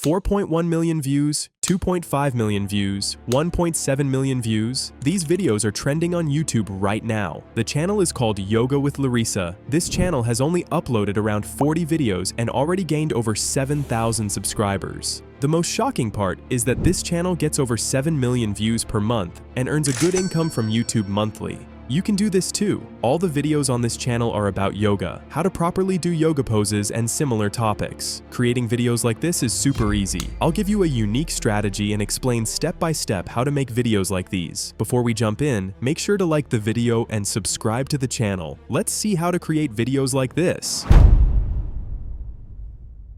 4.1 million views, 2.5 million views, 1.7 million views. These videos are trending on YouTube right now. The channel is called Yoga with Larissa. This channel has only uploaded around 40 videos and already gained over 7,000 subscribers. The most shocking part is that this channel gets over 7 million views per month and earns a good income from YouTube monthly. You can do this too. All the videos on this channel are about yoga, how to properly do yoga poses, and similar topics. Creating videos like this is super easy. I'll give you a unique strategy and explain step by step how to make videos like these. Before we jump in, make sure to like the video and subscribe to the channel. Let's see how to create videos like this.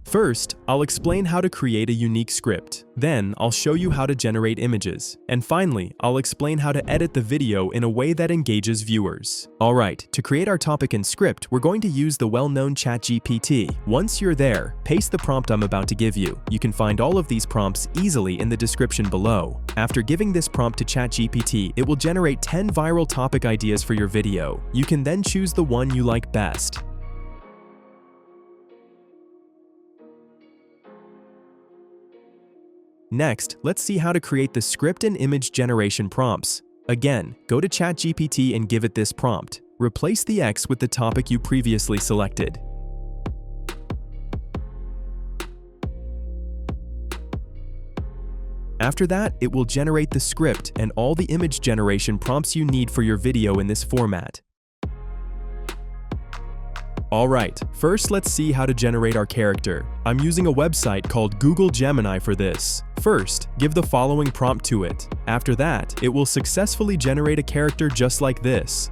First, I'll explain how to create a unique script. Then, I'll show you how to generate images. And finally, I'll explain how to edit the video in a way that engages viewers. Alright, to create our topic and script, we're going to use the well-known ChatGPT. Once you're there, paste the prompt I'm about to give you. You can find all of these prompts easily in the description below. After giving this prompt to ChatGPT, it will generate 10 viral topic ideas for your video. You can then choose the one you like best. Next, let's see how to create the script and image generation prompts. Again, go to ChatGPT and give it this prompt. Replace the X with the topic you previously selected. After that, it will generate the script and all the image generation prompts you need for your video in this format. Alright, first let's see how to generate our character. I'm using a website called Google Gemini for this. First, give the following prompt to it. After that, it will successfully generate a character just like this.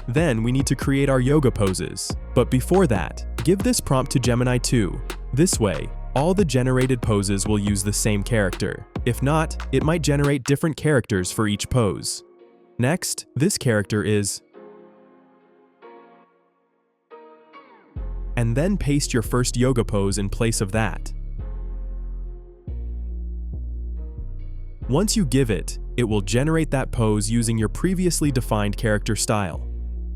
Then we need to create our yoga poses. But before that, give this prompt to Gemini too. This way, all the generated poses will use the same character. If not, it might generate different characters for each pose. Next, this character is... and then paste your first yoga pose in place of that. Once you give it, it will generate that pose using your previously defined character style.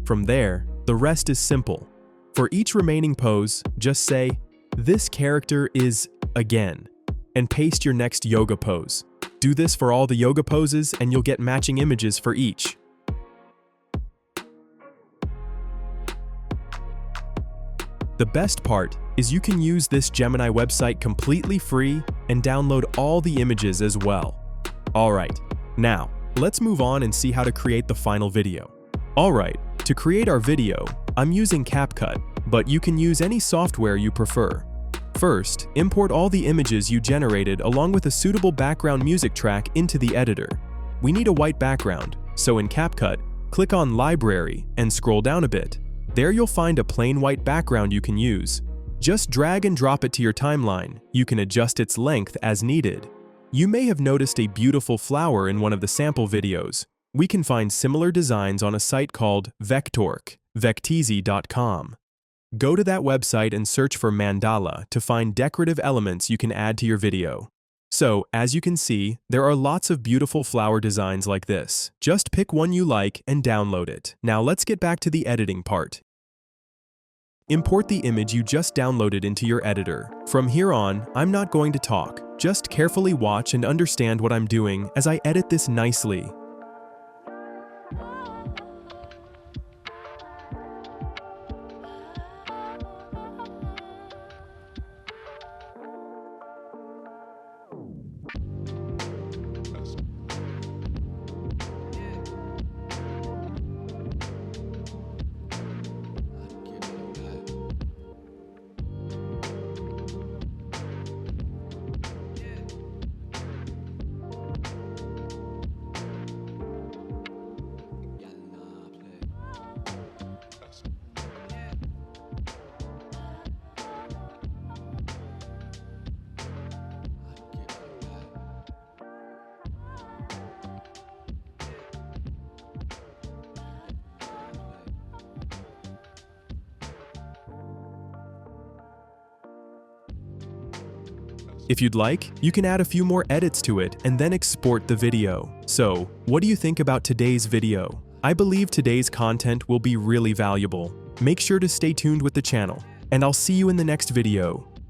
From there, the rest is simple. For each remaining pose, just say, "This character is again," and paste your next yoga pose. Do this for all the yoga poses and you'll get matching images for each. The best part is you can use this Gemini website completely free and download all the images as well. Alright, now let's move on and see how to create the final video. Alright, to create our video, I'm using CapCut, but you can use any software you prefer. First, import all the images you generated along with a suitable background music track into the editor. We need a white background, so in CapCut, click on Library and scroll down a bit. There you'll find a plain white background you can use. Just drag and drop it to your timeline. You can adjust its length as needed. You may have noticed a beautiful flower in one of the sample videos. We can find similar designs on a site called vecteezy.com. Go to that website and search for mandala to find decorative elements you can add to your video. So, as you can see, there are lots of beautiful flower designs like this. Just pick one you like and download it. Now let's get back to the editing part. Import the image you just downloaded into your editor. From here on, I'm not going to talk. Just carefully watch and understand what I'm doing as I edit this nicely. If you'd like, you can add a few more edits to it and then export the video. So, what do you think about today's video? I believe today's content will be really valuable. Make sure to stay tuned with the channel, and I'll see you in the next video.